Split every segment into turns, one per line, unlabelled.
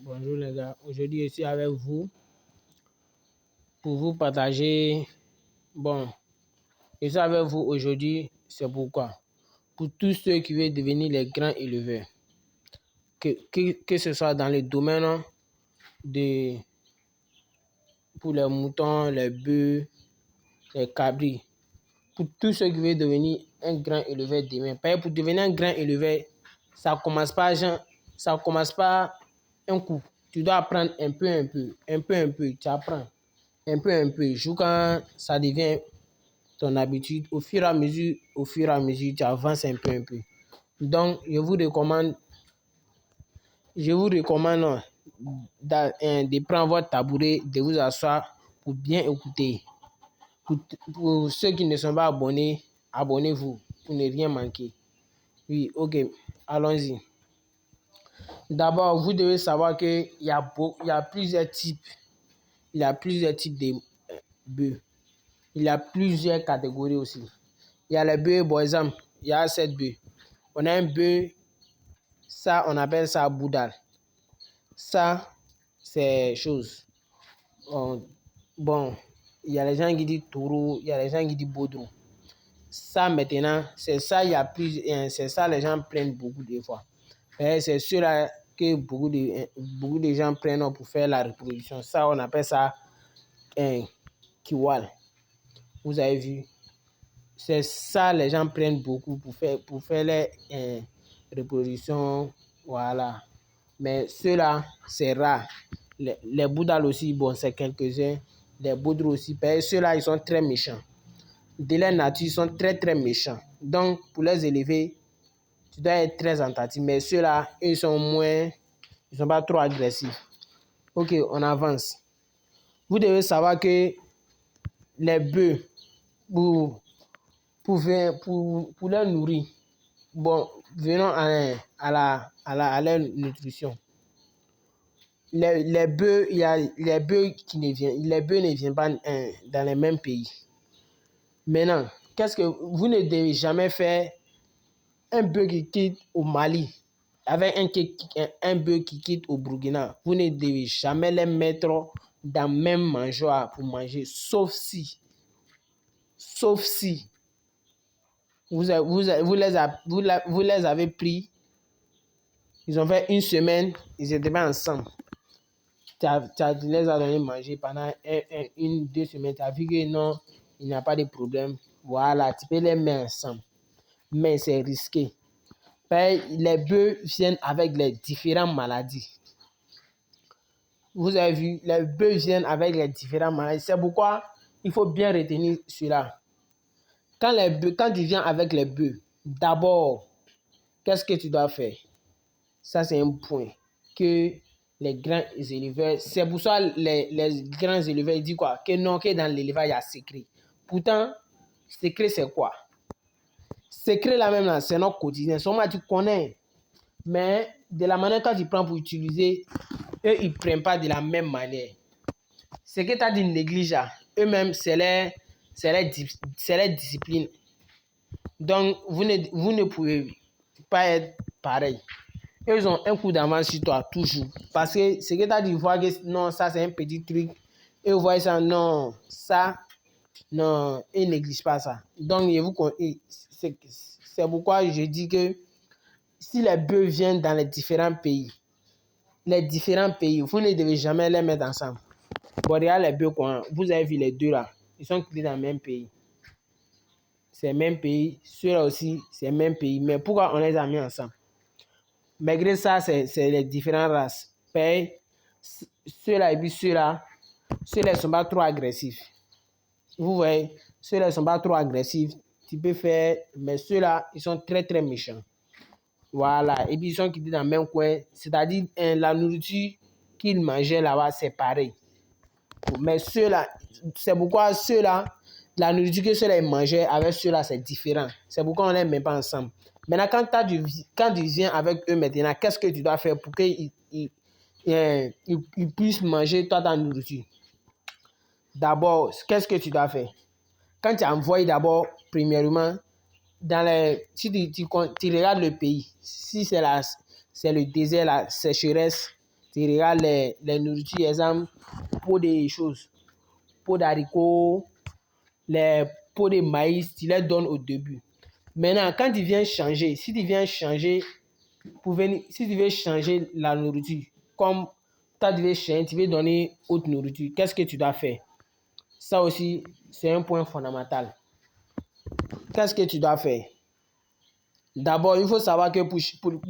Bonjour les gars, aujourd'hui je suis avec vous pour vous partager. Je suis avec vous aujourd'hui, c'est pourquoi. Pour tous ceux qui veulent devenir les grands éleveurs, que ce soit dans le domaine de pour les moutons, les bœufs, les cabris, pour tous ceux qui veulent devenir un grand éleveur demain. Pour devenir un grand éleveur, ça commence pas un coup. Tu dois apprendre un peu, tu apprends un peu. Jusqu'à ça devient ton habitude. Au fur et à mesure, tu avances un peu. Donc, je vous recommande de prendre votre tabouret, de vous asseoir pour bien écouter. Pour ceux qui ne sont pas abonnés, abonnez-vous pour ne rien manquer. Oui, ok, allons-y. D'abord, vous devez savoir qu'il y a plusieurs types. Il y a plusieurs types de bœufs. Il y a plusieurs catégories aussi. Il y a les bœufs, par exemple, il y a 7 bœufs. On a un bœuf, ça, on appelle ça boudal. Ça, c'est chose. Bon, il y a les gens qui disent taureau, il y a les gens qui disent baudron. Ça, maintenant, c'est ça, c'est ça, les gens prennent beaucoup de fois. C'est ceux-là que beaucoup de gens prennent pour faire la reproduction. Ça, on appelle ça un kiwal. Vous avez vu? C'est ça, les gens prennent beaucoup pour faire les reproductions. Voilà. Mais ceux-là, c'est rare. Les boudals aussi, bon, c'est quelques-uns. Les baudres aussi. Ceux-là, ils sont très méchants. De leur nature, ils sont très, très méchants. Donc, pour les élever, tu dois être très attentif. Mais ceux-là, ils sont pas trop agressifs. Ok, on avance. Vous devez savoir que les bœufs, pour les nourrir, bon, venons à leur nutrition. Les bœufs, il y a les bœufs ne viennent pas dans les mêmes pays. Maintenant, vous ne devez jamais faire un bœuf qui quitte au Mali avec un bœuf qui quitte au Burkina. Vous ne devez jamais les mettre dans le même mangeoire pour manger, sauf si vous les avez pris, ils ont fait une semaine, ils étaient pas ensemble. Tu les as donné manger pendant 2 semaines, tu as vu que non, il n'y a pas de problème. Voilà, tu peux les mettre ensemble. Mais c'est risqué. Les bœufs viennent avec les différentes maladies. Vous avez vu, les bœufs viennent avec les différentes maladies. C'est pourquoi il faut bien retenir cela. Quand tu viens avec les bœufs, d'abord, qu'est-ce que tu dois faire? Ça, c'est un point que les grands éleveurs, c'est pour ça les grands éleveurs disent quoi? Que non, que dans l'élevage, il y a secret. Pourtant, secret, c'est quoi? Secret, là même, là, c'est notre quotidien. Seulement, tu connais. Mais de la manière que tu prends pour utiliser, eux, ils ne prennent pas de la même manière. Ce que tu as dit néglige, eux-mêmes, c'est leur discipline. Donc, vous ne pouvez pas être pareil. Ils ont un coup d'avance sur toi, toujours. Parce que ce que tu as dit, voir que non, ça c'est un petit truc. Et vous voyez ça, non, ça, non, ils ne négligent pas ça. Donc, c'est pourquoi je dis que si les bœufs viennent dans les différents pays, vous ne devez jamais les mettre ensemble. Bon, regarde les bœufs, vous avez vu les deux là, ils sont créés dans le même pays. C'est le même pays, ceux-là aussi, c'est le même pays. Mais pourquoi on les a mis ensemble? Malgré ça, c'est les différentes races. Ceux-là et puis ceux-là ne sont pas trop agressifs. Vous voyez, ceux-là ne sont pas trop agressifs. Tu peux faire, mais ceux-là, ils sont très, très méchants. Voilà. Et puis, ils sont quittés dans le même coin. C'est-à-dire, la nourriture qu'ils mangeaient là-bas, c'est pareil. Mais ceux-là, c'est pourquoi ceux-là, la nourriture que ceux-là mangeaient avec ceux-là, c'est différent. C'est pourquoi on ne les met pas ensemble. Maintenant, quand tu viens avec eux maintenant, qu'est-ce que tu dois faire pour qu'ils puissent manger toi ta nourriture? D'abord, qu'est-ce que tu dois faire? Quand tu envoies d'abord, premièrement, si tu regardes le pays, si c'est le désert, la sécheresse, Tu regardes les nourritures, exemple, pot de choses, pot d'haricots, les pots de maïs, tu les donnes au début. Maintenant, quand tu viens changer, si tu veux changer la nourriture, comme tu veux changer, tu veux donner autre nourriture, qu'est-ce que tu dois faire? Ça aussi, c'est un point fondamental. Qu'est-ce que tu dois faire? D'abord, il faut savoir que pour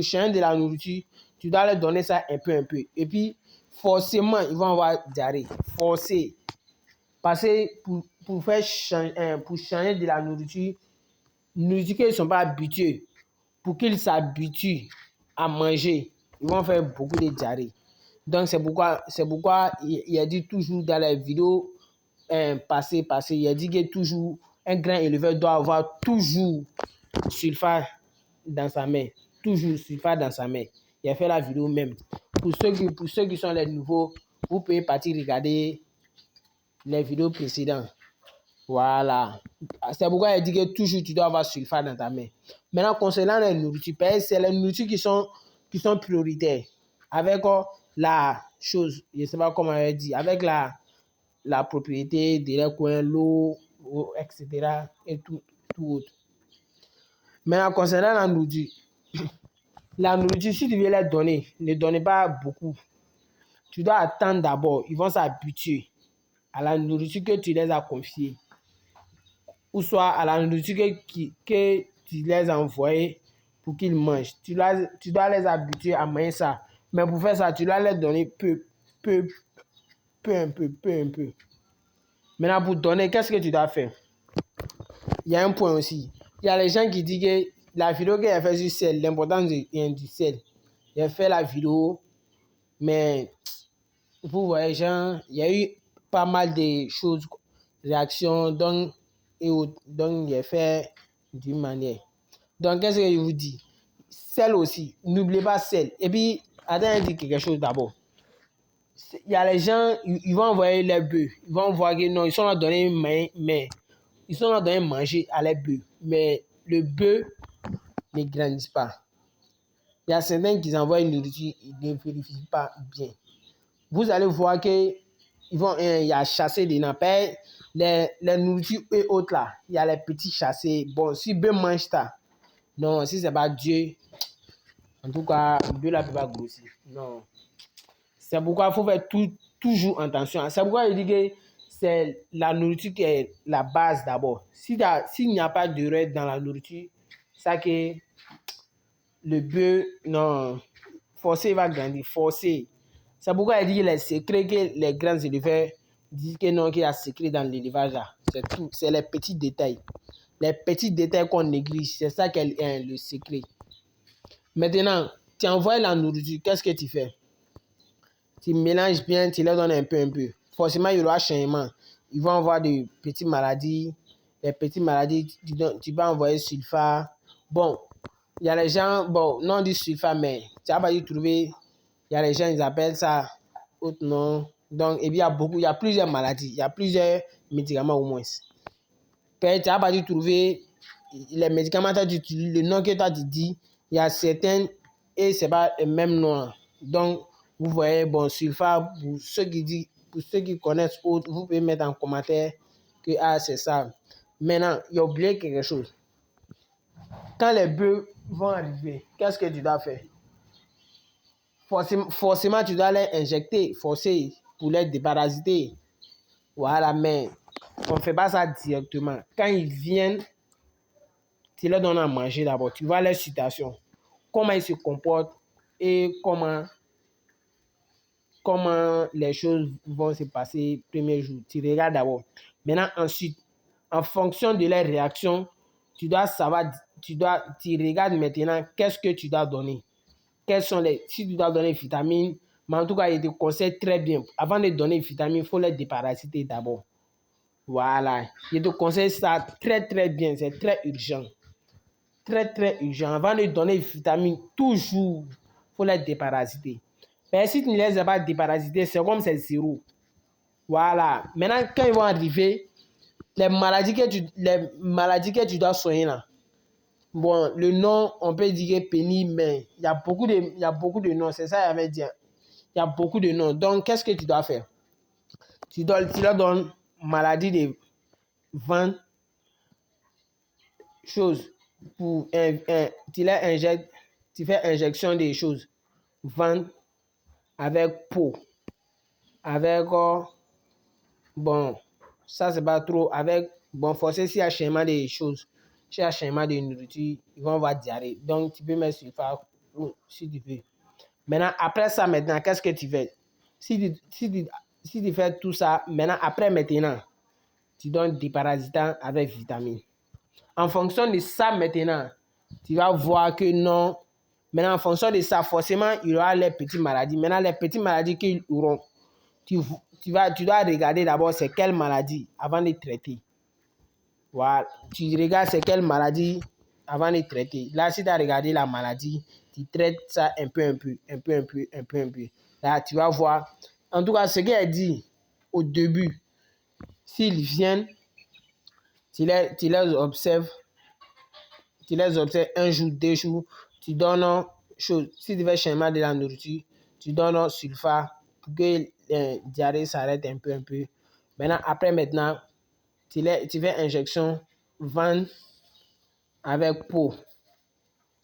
changer de la nourriture, tu dois leur donner ça un peu. Et puis, forcément, ils vont avoir diarrhée. Forcé. Parce que pour changer de la nourriture qu'ils ne sont pas habitués, pour qu'ils s'habituent à manger, ils vont faire beaucoup de diarrhée. Donc, c'est pourquoi il a dit toujours dans les vidéos passées, il a dit que toujours, un grand éleveur doit avoir toujours sulfate dans sa main. Toujours sulfate dans sa main. Il a fait la vidéo même. Pour ceux qui sont les nouveaux, vous pouvez partir regarder les vidéos précédentes. Voilà. C'est pourquoi il dit que toujours tu dois avoir sulfate dans ta main. Maintenant, concernant les nourritures, c'est les nourritures qui sont prioritaires. Avec la chose, je ne sais pas comment elle dit, avec la propriété de les coins, l'eau, etc. et tout autre. Maintenant, concernant la nourriture, si tu veux les donner, ne donne pas beaucoup. Tu dois attendre d'abord. Ils vont s'habituer à la nourriture que tu les as confiée. Ou soit à la nourriture que tu les as envoyés pour qu'ils mangent. Tu dois les habituer à manger ça. Mais pour faire ça, tu dois les donner peu. Maintenant, pour donner, qu'est-ce que tu dois faire? Il y a un point aussi. Il y a les gens qui disent que la vidéo que j'ai fait sur sel, l'importance du sel. J'ai fait la vidéo, mais vous voyez, genre, il y a eu pas mal de choses, réactions, donc j'ai fait d'une manière. Donc, qu'est-ce que je vous dis? Sel aussi, n'oubliez pas sel. Et puis, attendez, dire quelque chose d'abord. Il y a les gens, ils vont envoyer les bœufs. Ils vont voir que non, ils sont là donner mais ils sont là donner manger à les bœufs. Mais le bœuf ne grandit pas. Il y a certains qui envoient une nourriture, ils ne vérifient pas bien. Vous allez voir que il y a chassé des nappes, les nourritures et autres là. Il y a les petits chassés. Bon, si bœuf mange ça, non, si c'est pas Dieu, en tout cas, le bœuf là peut pas grossir. Non. C'est pourquoi il faut faire toujours attention. C'est pourquoi je dis que c'est la nourriture qui est la base d'abord. S'il n'y a pas d'erreur dans la nourriture, ça que le bœuf, non, forcé, il va grandir, forcé. C'est pourquoi il dit les secrets que les grands éleveurs disent que non, qu'il y a secret dans l'élevage là. C'est tout, c'est les petits détails. Les petits détails qu'on néglige, c'est ça qui est le secret. Maintenant, tu envoies la nourriture, qu'est-ce que tu fais? Tu mélanges bien, tu leur donnes un peu. Forcément, il y aura changement. Ils vont avoir des petites maladies. Les petites maladies, tu vas envoyer sulfate. Bon, il y a les gens, bon, non du sulfate, mais tu vas pas y trouver. Il y a les gens, ils appellent ça autre nom. Donc, et puis, il y a plusieurs maladies. Il y a plusieurs médicaments au moins. Peut-être tu vas pas y trouver les médicaments, le nom que tu as dit, il y a certains et c'est pas le même nom. Donc, vous voyez, bon, sulfate, pour ceux qui connaissent autre, vous pouvez mettre en commentaire que c'est ça. Maintenant, il y a oublié quelque chose. Quand les bœufs vont arriver, qu'est-ce que tu dois faire? Forcément, tu dois les injecter, forcer pour les déparasiter. Voilà, mais on ne fait pas ça directement. Quand ils viennent, tu leur donnes à manger d'abord. Tu vois leur situation, comment ils se comportent et comment les choses vont se passer le premier jour. Tu regardes d'abord. Maintenant, ensuite, en fonction de leurs réactions, tu dois savoir, tu regardes maintenant qu'est-ce que tu dois donner. Si tu dois donner des vitamines, mais en tout cas, il te conseille très bien. Avant de donner des vitamines, il faut les déparasiter d'abord. Voilà. Je te conseille ça très, très bien. C'est très urgent. Très, très urgent. Avant de donner des vitamines, toujours, il faut les déparasiter. Mais si tu ne les as pas déparasités, c'est comme c'est zéro. Voilà. Maintenant, quand ils vont arriver, les maladies que tu dois soigner là. Bon, le nom, on peut dire pénible, mais il y a beaucoup de noms. C'est ça, il y y a beaucoup de noms. Donc, qu'est-ce que tu dois faire? Tu leur donnes maladie de ventre, choses. Tu leur injectes, tu fais injection des choses. Ventre avec peau. Avec, bon, ça c'est pas trop. Avec, bon, forcément, s'il y a changement des choses, s'il y a changement de nourriture, ils vont avoir diarrhée. Donc, tu peux mettre sur ça si tu veux. Maintenant, après ça, maintenant, qu'est-ce que tu fais? Si tu fais tout ça, maintenant, tu donnes des parasitants avec vitamines. En fonction de ça, maintenant, tu vas voir que non. Maintenant, en fonction de ça, forcément, il y aura les petites maladies. Maintenant, les petites maladies qu'ils auront, tu dois regarder d'abord c'est quelle maladie avant de traiter. Voilà. Tu regardes c'est quelle maladie avant de traiter. Là, si tu as regardé la maladie, tu traites ça un peu. Là, tu vas voir. En tout cas, ce qu'il a dit au début, s'ils viennent, tu les observes un jour, 2 jours, tu donnes chose. Si tu veux changement de la nourriture, tu donnes sulfa pour que la diarrhée s'arrête un peu. Maintenant, tu fais injection ventre avec peau.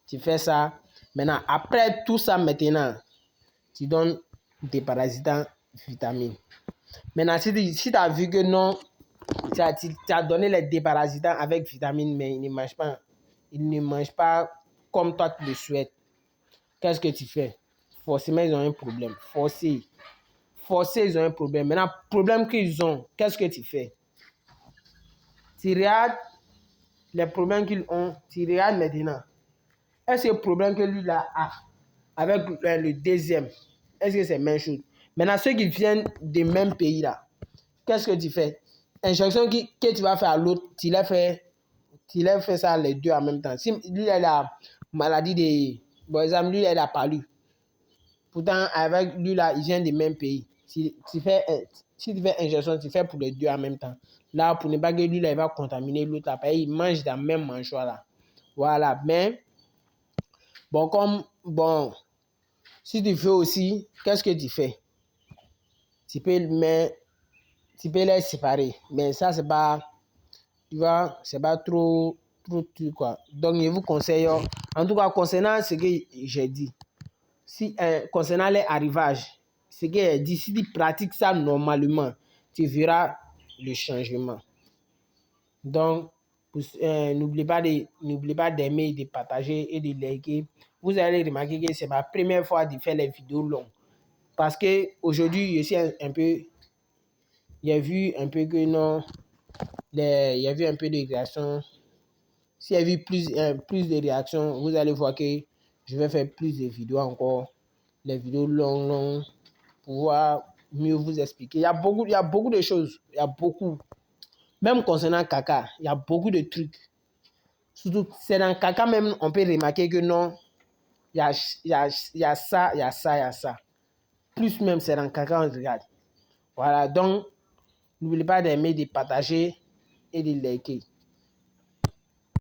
Tu fais ça. Maintenant, après tout ça, maintenant, tu donnes des parasitants vitamines. Maintenant, si tu as vu que non, tu as donné les déparasitants avec vitamines, mais ils ne mangent pas comme toi tu le souhaites, qu'est-ce que tu fais? Forcément, ils ont un problème. Forcé, ils ont un problème. Maintenant, problème qu'ils ont, qu'est-ce que tu fais? Tu regardes les problèmes qu'ils ont, tu regardes maintenant. Est-ce que le problème que lui là a avec le deuxième, est-ce que c'est la même chose? Maintenant, ceux qui viennent des mêmes pays là, qu'est-ce que tu fais? Injection que tu vas faire à l'autre, tu les fais ça les deux en même temps. Si lui il a la maladie de, par exemple, lui il a palu. Pourtant, avec lui là, il vient des mêmes pays. Si tu fais injection, tu fais pour les deux en même temps. Là, pour ne pas que lui là, il va contaminer l'autre là, il mange dans le même mangeoire là. Voilà, mais bon, si tu fais aussi, qu'est-ce que tu fais? Tu peux les séparer, mais ça c'est pas, tu vois, c'est pas trop truc quoi. Donc je vous conseille, en tout cas concernant ce que j'ai dit, concernant les arrivages, ce que j'ai dit, si tu pratiques ça normalement, tu verras le changement. Donc n'oubliez pas d'aimer, de partager et de liker. Vous allez remarquer que c'est ma première fois de faire les vidéos longues. Parce que aujourd'hui, je suis un peu, j'ai vu un peu que non, il y a eu un peu de réaction. S'il y a eu plus de réactions, vous allez voir que je vais faire plus de vidéos encore. Les vidéos longues, pour pouvoir mieux vous expliquer. Il y a beaucoup de choses. Il y a beaucoup. Même concernant caca, il y a beaucoup de trucs. Surtout, c'est dans caca même, on peut remarquer que non, il y a ça. Plus même, c'est dans caca, on regarde. Voilà, donc, n'oubliez pas d'aimer, de partager et de liker.